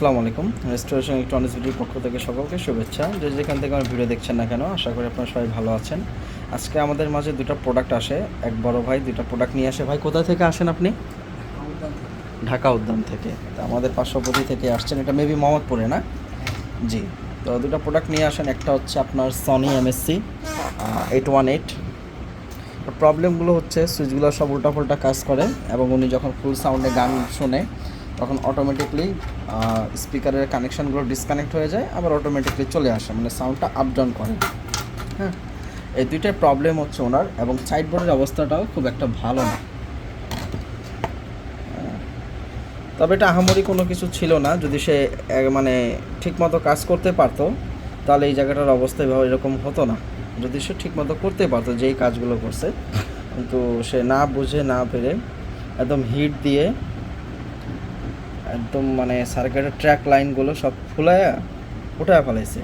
আসসালামু আলাইকুম। Restoration electronics ভিডিওর পক্ষ থেকে সকলকে শুভেচ্ছা। যে যেখান থেকে আমার ভিডিও দেখছেন না কেন, আশা করি আপনারা সবাই ভালো আছেন। আজকে আমাদের মাঝে দুটো প্রোডাক্ট আসে, এক বড় ভাই দুটো প্রোডাক্ট নিয়ে আসে। ভাই কোথা থেকে আসেন আপনি? ঢাকা উদ্যান থেকে। তো আমাদের পার্শ্ববর্তী থেকে আসছেন, এটা মেবি মোহাম্মদপুরে না? জি। তো দুটো প্রোডাক্ট নিয়ে আসেন, একটা হচ্ছে আপনার সনি এমএসসি 818। প্রবলেমগুলো হচ্ছে সুইচগুলো সব উল্টাপাল্টা কাজ করে এবং উনি যখন ফুল সাউন্ডে গান শোনে তখন অটোমেটিকলি স্পিকারের কানেকশানগুলো ডিসকানেক্ট হয়ে যায়, আবার অটোমেটিকলি চলে আসে, মানে সাউন্ডটা আপ ডাউন করে। হ্যাঁ, এই দুইটাই প্রবলেম হচ্ছে ওনার, এবং সাইডবোর্ডের অবস্থাটাও খুব একটা ভালো না। তবে এটা আহামরি কোনো কিছু ছিল না, যদি সে মানে ঠিকমতো কাজ করতে পারতো তাহলে এই জায়গাটার অবস্থা এরকম হতো না। যদি সে ঠিকমতো করতে পারতো যেই কাজগুলো করছে, কিন্তু সে না বুঝে না পেরে একদম হিট দিয়ে একদম মানে সার্কিটের ট্র্যাক লাইনগুলো সব ফুলায়া উঠায় ফেলাইছে।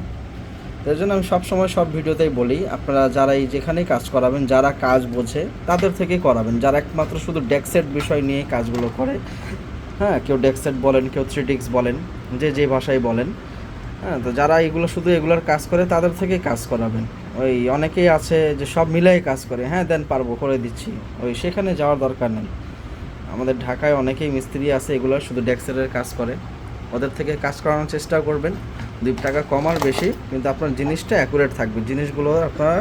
তাই জন্য আমি সবসময় সব ভিডিওতেই বলি, আপনারা যারা এই যেখানেই কাজ করাবেন, যারা কাজ বোঝে তাদের থেকেই করাবেন। যারা একমাত্র শুধু ডেক্সেট বিষয় নিয়ে কাজগুলো করে, হ্যাঁ, কেউ ডেক্সেট বলেন, কেউ 3Dix বলেন, যে ভাষায় বলেন, হ্যাঁ, তো যারা এগুলো শুধু এগুলোর কাজ করে তাদের থেকেই কাজ করাবেন। ওই অনেকেই আছে যে সব মিলাই কাজ করে, হ্যাঁ দেন পারবো করে দিচ্ছি, ওই সেখানে যাওয়ার দরকার নেই। আমাদের ঢাকায় অনেকেই মিস্ত্রি আছে এগুলো শুধু ডেক্সেটের কাজ করে, ওদের থেকে কাজ করানোর চেষ্টা করবেন। 2 টাকা কম আর বেশি, কিন্তু আপনার জিনিসটা অ্যাকুরেট থাকবে, জিনিসগুলো আপনার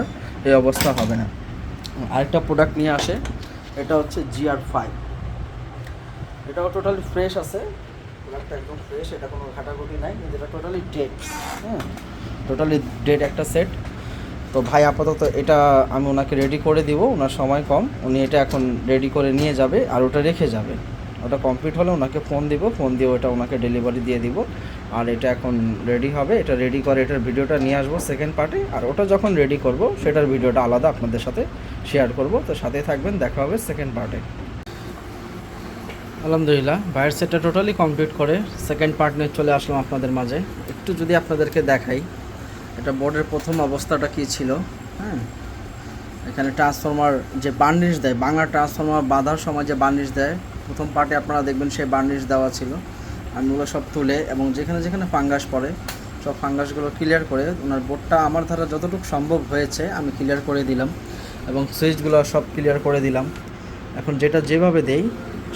এই অবস্থা হবে না। আরেকটা প্রোডাক্ট নিয়ে আসে, এটা হচ্ছে GR5। এটাও টোটালি ফ্রেশ আছে, প্রোডাক্টটা একদম ফ্রেশ, এটা কোনো ঘাটাঘুটি নাই, কিন্তু এটা টোটালি ডেড। হ্যাঁ, টোটালি ডেড একটা সেট। তো ভাই আপাতত এটা আমি ওনাকে রেডি করে দিব, ওনার সময় কম, উনি এটা এখন রেডি করে নিয়ে যাবে আর ওটা রেখে যাবে। ওটা কমপ্লিট হলে ওনাকে ফোন দিব, ফোন দিয়ে ওটা ওনাকে ডেলিভারি দিয়ে দিব। আর এটা এখন রেডি হবে, এটা রেডি করে এটার ভিডিওটা নিয়ে আসবো সেকেন্ড পার্টে, আর ওটা যখন রেডি করব সেটার ভিডিওটা আলাদা আপনাদের সাথে শেয়ার করব। তো সাথে থাকবেন, দেখা হবে সেকেন্ড পার্টে। আলহামদুলিল্লাহ, ভাইয়ের সেটটা টোটালি কমপ্লিট করে সেকেন্ড পার্ট নিয়ে চলে আসলাম আপনাদের মাঝে। একটু যদি আপনাদেরকে দেখাই, এটা বোর্ডের প্রথম অবস্থাটা কী ছিল। হ্যাঁ, এখানে ট্রান্সফরমার যে বার্নিশ দেয়, বাংলা ট্রান্সফরমার বাঁধার সময় যে বার্নিশ দেয়, প্রথম পার্টে আপনারা দেখবেন সেই বার্নিশ দেওয়া ছিল। আমি ওগুলো সব তুলে এবং যেখানে যেখানে ফাঙ্গাস পড়ে সব ফাঙ্গাসগুলো ক্লিয়ার করে ওনার বোর্ডটা আমার দ্বারা যতটুকু সম্ভব হয়েছে আমি ক্লিয়ার করে দিলাম, এবং সুইচগুলো সব ক্লিয়ার করে দিলাম। এখন যেটা যেভাবে দেই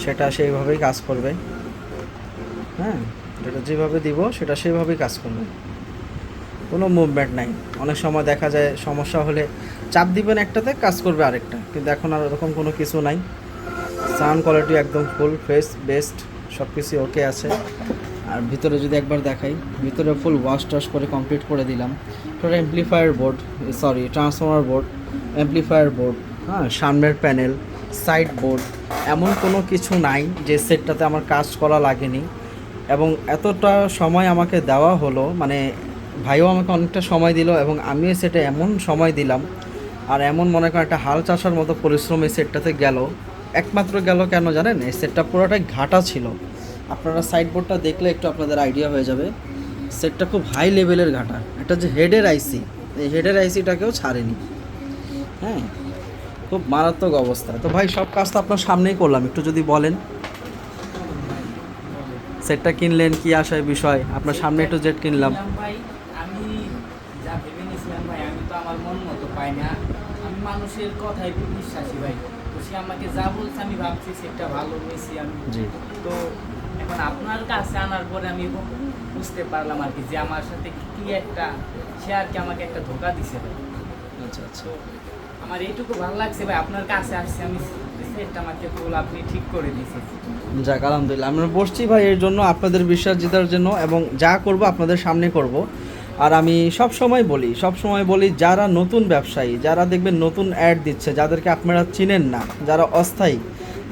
সেটা সেইভাবেই কাজ করবে। হ্যাঁ, যেটা যেভাবে দিব সেটা সেইভাবেই কাজ করবে, কোনো মুভমেন্ট নাই। অনেক সময় দেখা যায় সমস্যা হলে চাপ দিবেন একটাতে, কাজ করবে আরেকটা, কিন্তু এখন আর এরকম কোনো কিছু নাই। সাউন্ড কোয়ালিটি একদম ফুল ফ্রেশ, বেস্ট, সব কিছু ওকে আছে। আর ভিতরে যদি একবার দেখাই, ভিতরে ফুল ওয়াশ টাশ করে কমপ্লিট করে দিলাম। তোর amplifier board, sorry transformer board, amplifier board, হ্যাঁ, সামনের প্যানেল, সাইড বোর্ড, এমন কোনো কিছু নাই যে সেটটাতে আমার কাজ করা লাগেনি। এবং এতটা সময় আমাকে দেওয়া হলো, মানে ভাইও আমাকে অনেকটা সময় দিল এবং আমিও সেটা এমন সময় দিলাম, আর এমন মনে করেন একটা হাল চাষার মতো পরিশ্রম এই সেটটাতে গেল। একমাত্র গেল কেন জানেন? এই সেটটা পুরোটাই ঘাটা ছিল। আপনারা সাইডবোর্ডটা দেখলে একটু আপনাদের আইডিয়া হয়ে যাবে, সেটটা খুব হাই লেভেলের ঘাটা। এটা যে হেডের আইসি, এই হেডের আইসিটাকেও ছাড়েনি। হ্যাঁ, খুব মারাত্মক অবস্থা। তো ভাই সব কাজ তো আপনার সামনেই করলাম, একটু যদি বলেন সেটটা কিনলেন কি আসায় বিষয়, আপনার সামনে একটু জেট কিনলাম। ভাই আমি যা ভেবে নিয়েছিলাম ভাই, আমি তো আমার মন মতো পাই না। আমি মানুষের কথায় খুব বিশ্বাসী ভাই, তো সে আমাকে যা বলছে আমি ভাবছি সেটা ভালো হয়েছে। আমি জি, তো এখন আপনার কাছে আনার পরে আমি বুঝতে পারলাম আর কি যে আমার সাথে কি একটা, সে আর কি আমাকে একটা ধোকা দিছে ভাই। আচ্ছা আচ্ছা। তো আমার এইটুকু ভালো লাগছে ভাই, আপনার কাছে আসছে, আমি সেটটা আমাকে ফুল আপনি ঠিক করে দিয়েছেন। যাক আলহামদুলিল্লাহ, আমরা বসছি ভাই এর জন্য, আপনাদের বিশ্বাস জেতার জন্য, এবং যা করব আপনাদের সামনে করব। আর আমি সব সময় বলি যারা নতুন ব্যবসায়ী, যারা দেখবেন নতুন অ্যাড দিচ্ছে, যাদেরকে আপনারা চিনেন না, যারা অস্থায়ী,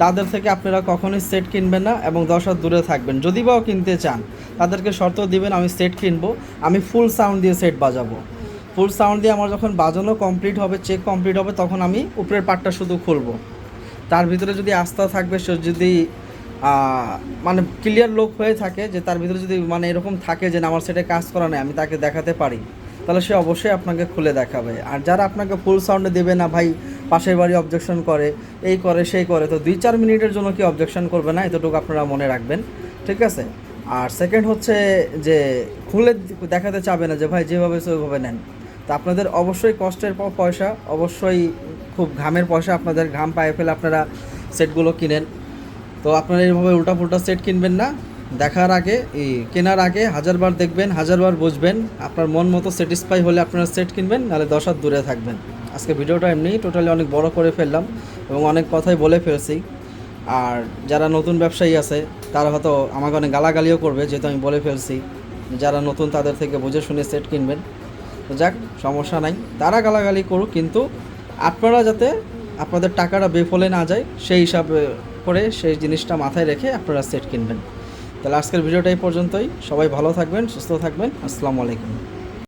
তাদের থেকে আপনারা কখনোই সেট কিনবেন না এবং 10 হাত দূরে থাকবেন। যদি বাও কিনতে চান তাদেরকে শর্ত দিবেন আমি সেট কিনবো, আমি ফুল সাউন্ড দিয়ে সেট বাজাবো। ফুল সাউন্ড দিয়ে আমার যখন বাজানো কমপ্লিট হবে, চেক কমপ্লিট হবে, তখন আমি উপরের পার্টটা শুধু খুলবো। তার ভিতরে যদি আস্থা থাকবে, সে যদি মানে ক্লিয়ার লোক হয়ে থাকে, যে তার ভিতরে যদি মানে এরকম থাকে যে না আমার সেটে কাজ করা নেই, আমি তাকে দেখাতে পারি, তাহলে সে অবশ্যই আপনাকে খুলে দেখাবে। আর যারা আপনাকে ফুল সাউন্ডে দেবে না, ভাই পাশের বাড়ি অবজেকশন করে, এই করে সেই করে, তো 2-4 মিনিটের জন্য কি অবজেকশন করবে না, এতটুকু আপনারা মনে রাখবেন, ঠিক আছে? আর সেকেন্ড হচ্ছে যে খুলে দেখাতে চাবে না যে ভাই যেভাবে ওইভাবে নেন। তো আপনাদের অবশ্যই কষ্টের পয়সা, অবশ্যই খুব ঘামের পয়সা, আপনাদের ঘাম পায়ে ফেলে আপনারা সেটগুলো কিনেন। তো আপনারা এইভাবে উল্টাপুল্টা সেট কিনবেন না। দেখার আগে কেনার আগে হাজারবার দেখবেন, হাজারবার বুঝবেন, আপনার মন মতো স্যাটিসফাই হলে আপনারা সেট কিনবেন, নাহলে 10 হাত দূরে থাকবেন। আজকে ভিডিওটা এমনি টোটালি অনেক বড় করে ফেললাম এবং অনেক কথাই বলে ফেলছি। আর যারা নতুন ব্যবসায়ী আছে তারা হয়তো আমাকে অনেক গালাগালিও করবে, যেহেতু আমি বলে ফেলছি। যারা নতুন তাদের থেকে বুঝে শুনে সেট কিনবেন। তো যাক, সমস্যা নাই, তারা গালাগালি করুক, কিন্তু আপনারা যাতে আপনাদের টাকাটা বেফলে না যায় সেই হিসাবে করে সেই জিনিসটা মাথায় রেখে আপনারা সেট কিনবেন। তাহলে আজকের ভিডিওটা এই পর্যন্তই। সবাই ভালো থাকবেন, সুস্থ থাকবেন। আসসালামু আলাইকুম।